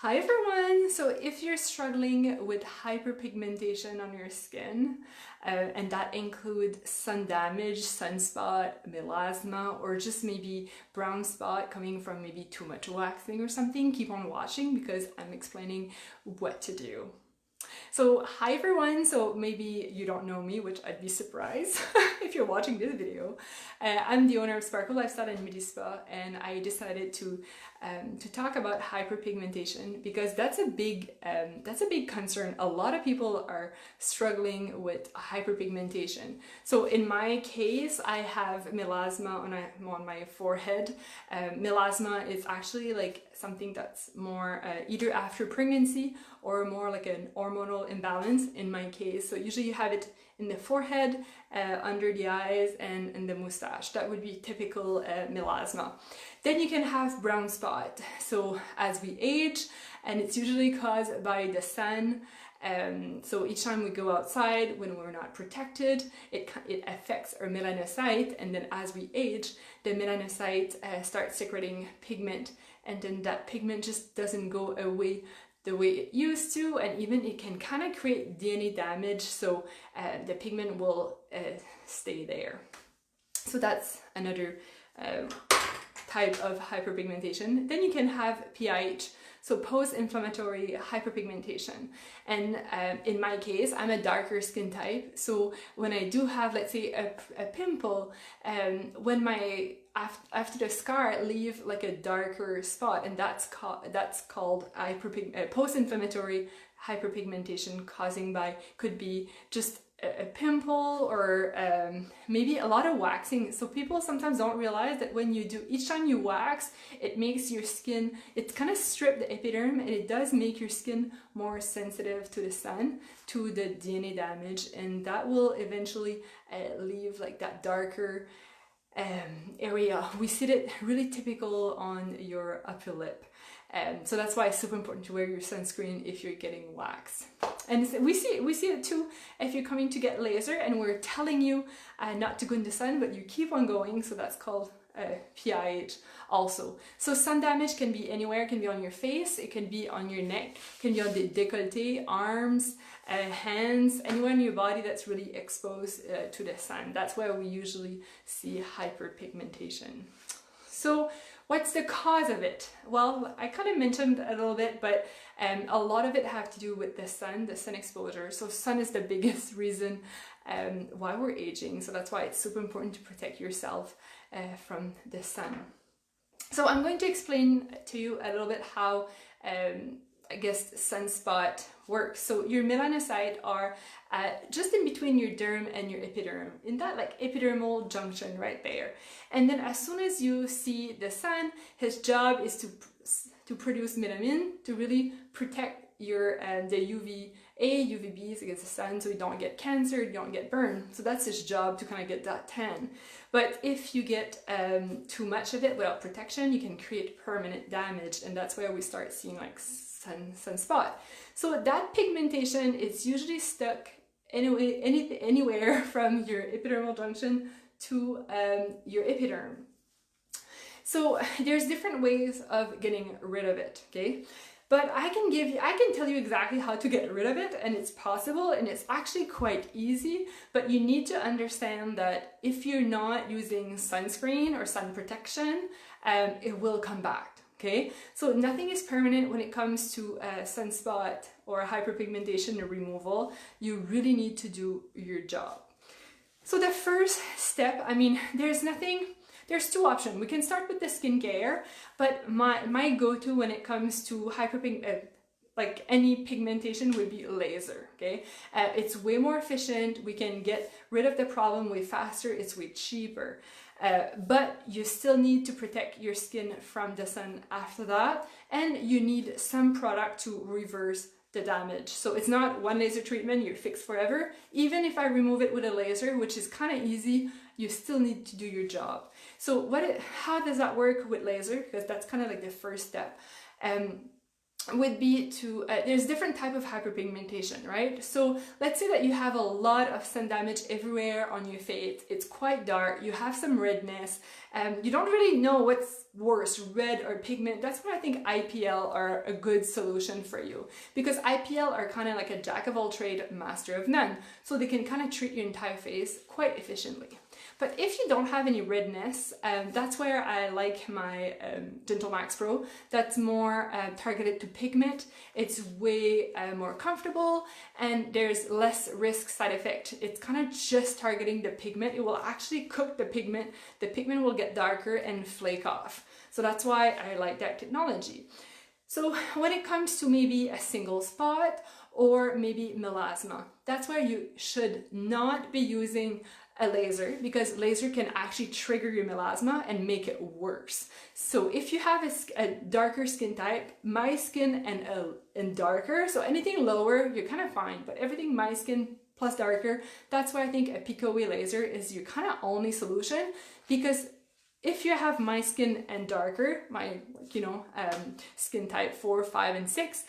Hi everyone! So if you're struggling with hyperpigmentation on your skin, and that includes sun damage, sunspot, melasma, or just maybe brown spot coming from maybe too much waxing or something, keep on watching because I'm explaining what to do. So hi everyone, so maybe you don't know me, which I'd be surprised if you're watching this video. I'm the owner of Sparkle Lifestyle MediSpa, and I decided to talk about hyperpigmentation because that's a big concern. A lot of people are struggling with hyperpigmentation. So in my case, I have melasma on my forehead. Melasma is actually like something that's more either after pregnancy or more like an hormonal imbalance in my case. So usually you have it in the forehead, under the eyes, and in the mustache. That would be typical melasma. Then you can have brown spot. So as we age, and it's usually caused by the sun. So each time we go outside when we're not protected, it affects our melanocyte, and then as we age, the melanocyte starts secreting pigment, and then that pigment just doesn't go away the way it used to, and even it can kind of create DNA damage, so the pigment will stay there. So that's another type of hyperpigmentation. Then you can have PIH, so post-inflammatory hyperpigmentation. And in my case, I'm a darker skin type, so when I do have, let's say, a pimple, when my after the scar leave like a darker spot, and that's called post-inflammatory hyperpigmentation, causing by, could be just a pimple or maybe a lot of waxing. So people sometimes don't realize that when you do, each time you wax, it makes your skin, it kind of strips the epiderm, and it does make your skin more sensitive to the sun, to the DNA damage, and that will eventually leave like that darker area. We see it really typical on your upper lip. So that's why it's super important to wear your sunscreen if you're getting wax. And we see it too if you're coming to get laser and we're telling you not to go in the sun, but you keep on going. So that's called PIH also. So sun damage can be anywhere. It can be on your face, it can be on your neck, it can be on the décolleté, arms, hands, anywhere in your body that's really exposed to the sun. That's where we usually see hyperpigmentation. So what's the cause of it? Well, I kind of mentioned a little bit, but a lot of it have to do with the sun exposure. So sun is the biggest reason why we're aging. So that's why it's super important to protect yourself from the sun. So I'm going to explain to you a little bit how I guess sunspot works. So your melanocytes are just in between your derm and your epiderm, in that like epidermal junction right there. And then as soon as you see the sun, his job is to produce melanin to really protect your the UVA, UVBs against the sun, so you don't get cancer, you don't get burned. So that's his job, to kind of get that tan. But if you get too much of it without protection, you can create permanent damage, and that's where we start seeing like sunspot. So that pigmentation is usually stuck anywhere from your epidermal junction to your epiderm. So there's different ways of getting rid of it, okay? But I can tell you exactly how to get rid of it, and it's possible, and it's actually quite easy, but you need to understand that if you're not using sunscreen or sun protection, it will come back. Okay, so nothing is permanent when it comes to sunspot or hyperpigmentation removal. You really need to do your job. So the first step, I mean, there's two options. We can start with the skincare, but my go-to when it comes to like any pigmentation would be laser, okay? It's way more efficient. We can get rid of the problem way faster. It's way cheaper. But you still need to protect your skin from the sun after that, and you need some product to reverse the damage. So it's not one laser treatment, you're fixed forever. Even if I remove it with a laser, which is kind of easy, you still need to do your job. So how does that work with laser? Because that's kind of like the first step. would be to, there's different type of hyperpigmentation, right? So let's say that you have a lot of sun damage everywhere on your face, it's quite dark, you have some redness, you don't really know what's worse, red or pigment. That's where I think IPL are a good solution for you, because IPL are kind of like a jack of all trade, master of none, so they can kind of treat your entire face quite efficiently. But if you don't have any redness, that's where I like my Gentle Max Pro. That's more targeted to pigment. It's way more comfortable, and there's less risk side effect. It's kind of just targeting the pigment. It will actually cook the pigment. The pigment will get darker and flake off. So that's why I like that technology. So when it comes to maybe a single spot or maybe melasma, that's where you should not be using a laser, because laser can actually trigger your melasma and make it worse. So if you have a darker skin type, my skin and darker, so anything lower, you're kind of fine, but everything my skin plus darker, that's why I think a pico away laser is your kind of only solution, because if you have my skin and darker, my, you know, skin type 4, 5, and 6,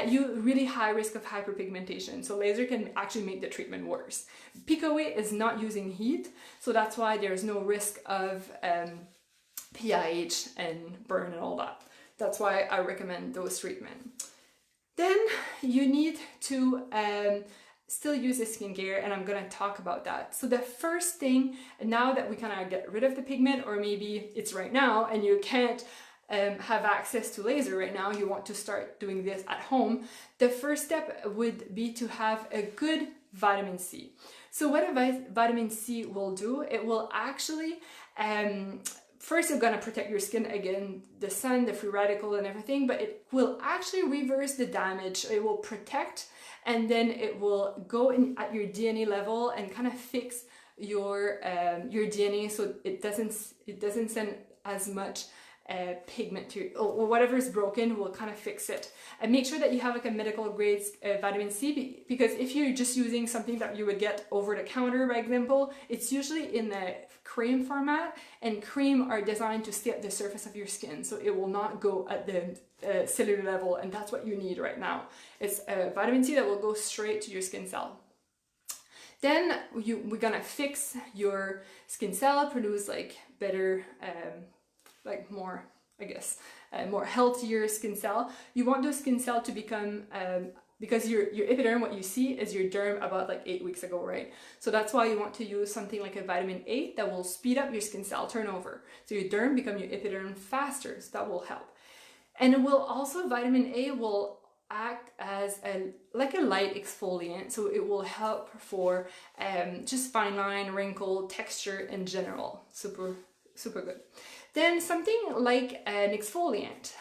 you really high risk of hyperpigmentation. So laser can actually make the treatment worse. Pico away is not using heat, so that's why there's no risk of PIH and burn and all that. That's why I recommend those treatments. Then you need to still use the skincare, and I'm gonna talk about that. So the first thing, now that we kind of get rid of the pigment, or maybe it's right now and you can't have access to laser right now, you want to start doing this at home, the first step would be to have a good vitamin C. So what a vitamin C will do, it will actually first, it's gonna protect your skin against the sun, the free radical and everything, but it will actually reverse the damage. It will protect, and then it will go in at your DNA level and kind of fix your DNA, so it doesn't send as much pigment to, or whatever is broken will kind of fix it. And make sure that you have like a medical grade vitamin C, because if you're just using something that you would get over the counter, by example, it's usually in the cream format, and cream are designed to stay at the surface of your skin, so it will not go at the cellular level, and that's what you need right now. It's a vitamin C that will go straight to your skin cell. Then we're gonna fix your skin cell, produce like better, like more, I guess, more healthier skin cell. You want those skin cell to become, because your epiderm, what you see is your derm about like 8 weeks ago, right? So that's why you want to use something like a vitamin A that will speed up your skin cell turnover. So your derm become your epiderm faster, so that will help. And it will also, vitamin A will act as like a light exfoliant, so it will help for just fine line, wrinkle, texture in general. Super good. Then something like an exfoliant.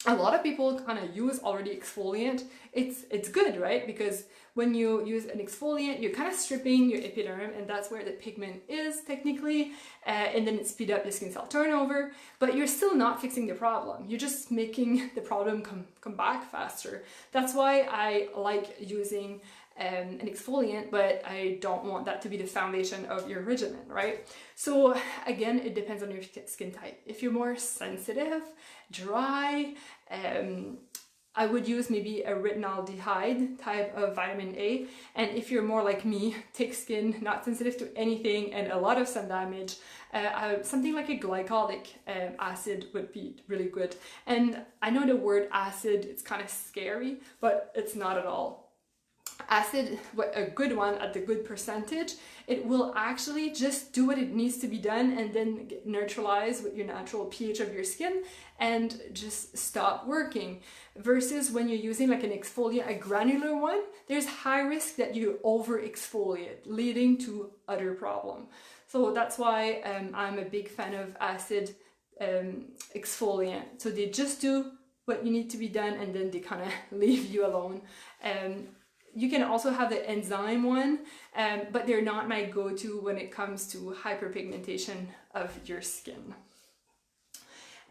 A lot of people kind of use already exfoliant. It's good, right? Because when you use an exfoliant, you're kind of stripping your epiderm, and that's where the pigment is technically, and then it speeds up the skin cell turnover, but you're still not fixing the problem. You're just making the problem come back faster. That's why I like using an exfoliant, but I don't want that to be the foundation of your regimen, right? So again, it depends on your skin type. If you're more sensitive, dry, I would use maybe a retinaldehyde type of vitamin A. And if you're more like me, thick skin, not sensitive to anything, and a lot of sun damage, something like a glycolic acid would be really good. And I know the word acid, it's kind of scary, but it's not at all. Acid, a good one at the good percentage, it will actually just do what it needs to be done, and then neutralize with your natural pH of your skin and just stop working. Versus when you're using like an exfoliant, a granular one, there's high risk that you over exfoliate, leading to other problem. So that's why I'm a big fan of acid exfoliant. So they just do what you need to be done, and then they kind of leave you alone. You can also have the enzyme one, but they're not my go-to when it comes to hyperpigmentation of your skin.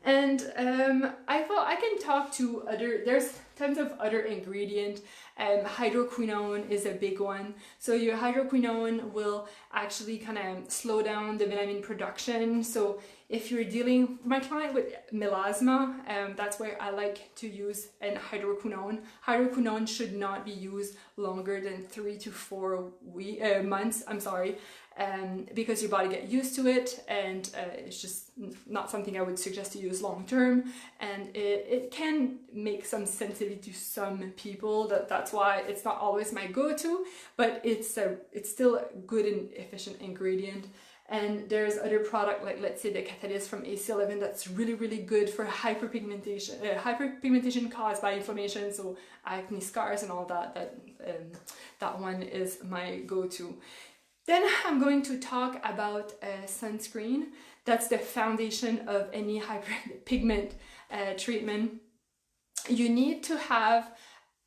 And I thought I can talk to there's tons of other ingredients. Hydroquinone is a big one. So your hydroquinone will actually kind of slow down the melanin production. So If you're dealing, my client with melasma, that's where I like to use an hydroquinone. Hydroquinone should not be used longer than 3 to 4 months, because your body gets used to it, and it's just not something I would suggest to use long term, and it can make some sensitivity to some people. That's why it's not always my go-to, but it's still a good and efficient ingredient. And there's other product, like let's say the catalyst from AC11, that's really, really good for hyperpigmentation. Hyperpigmentation caused by inflammation, so acne scars and all that. That one is my go-to. Then I'm going to talk about sunscreen. That's the foundation of any hyperpigment treatment. You need to have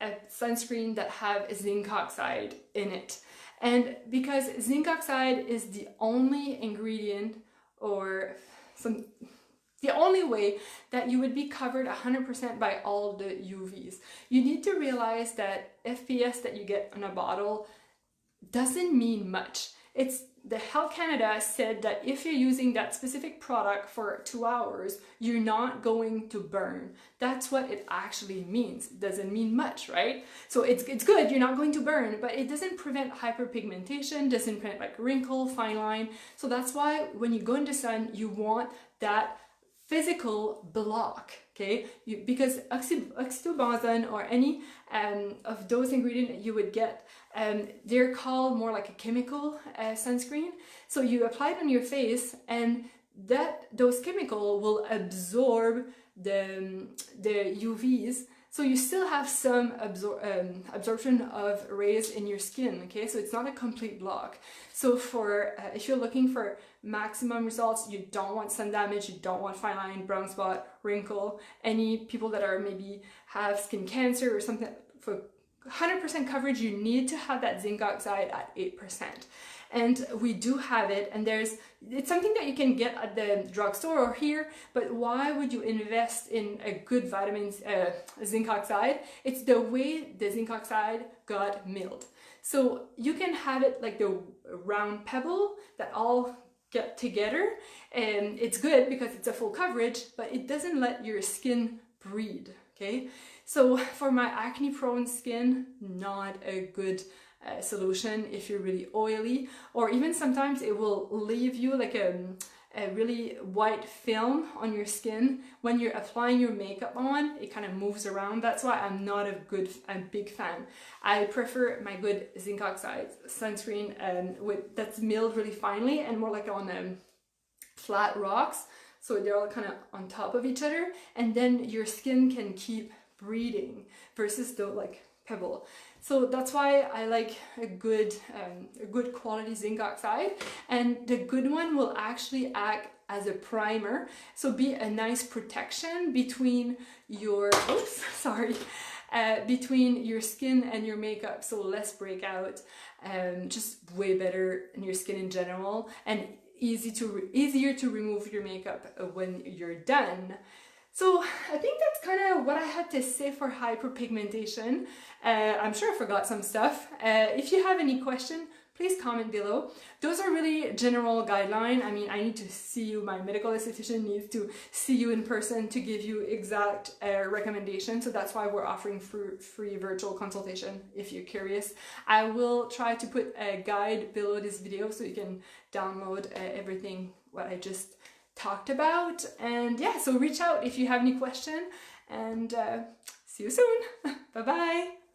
a sunscreen that have zinc oxide in it. And because zinc oxide is the only ingredient, or the only way that you would be covered 100% by all the UVs, you need to realize that FPS that you get on a bottle doesn't mean much. The Health Canada said that if you're using that specific product for 2 hours, you're not going to burn. That's what it actually means. It doesn't mean much, right? So it's good, you're not going to burn, but it doesn't prevent hyperpigmentation, doesn't prevent like wrinkle, fine line. So that's why when you go in the sun, you want that physical block, okay? Because oxybenzone or any of those ingredients you would get, they're called more like a chemical sunscreen. So you apply it on your face, and those chemicals will absorb the UVs. So you still have some absorption of rays in your skin, okay? So it's not a complete block. So if you're looking for maximum results, you don't want sun damage, you don't want fine line, brown spot, wrinkle, any people that are maybe have skin cancer or something, for 100% coverage, you need to have that zinc oxide at 8%. And we do have it, and it's something that you can get at the drugstore or here, but why would you invest in a good zinc oxide? It's the way the zinc oxide got milled. So you can have it like the round pebble that all get together, and it's good because it's a full coverage, but it doesn't let your skin breathe, okay? So for my acne prone skin, not a good solution if you're really oily, or even sometimes it will leave you like a really white film on your skin. When you're applying your makeup on, it kind of moves around. That's why I'm not a big fan. I prefer my good zinc oxide sunscreen that's milled really finely and more like on flat rocks, so they're all kind of on top of each other, and then your skin can keep breathing versus the like pebble. So that's why I like a good quality zinc oxide, and the good one will actually act as a primer, so be a nice protection between your between your skin and your makeup, so less breakout, just way better in your skin in general, and easier to remove your makeup when you're done. So I think that's kind of what I had to say for hyperpigmentation. I'm sure I forgot some stuff. If you have any question, please comment below. Those are really general guidelines. I mean, I need to see you, my medical esthetician needs to see you in person to give you exact recommendations. So that's why we're offering free virtual consultation if you're curious. I will try to put a guide below this video so you can download everything what I just talked about. And yeah, so reach out if you have any question, and see you soon. Bye bye.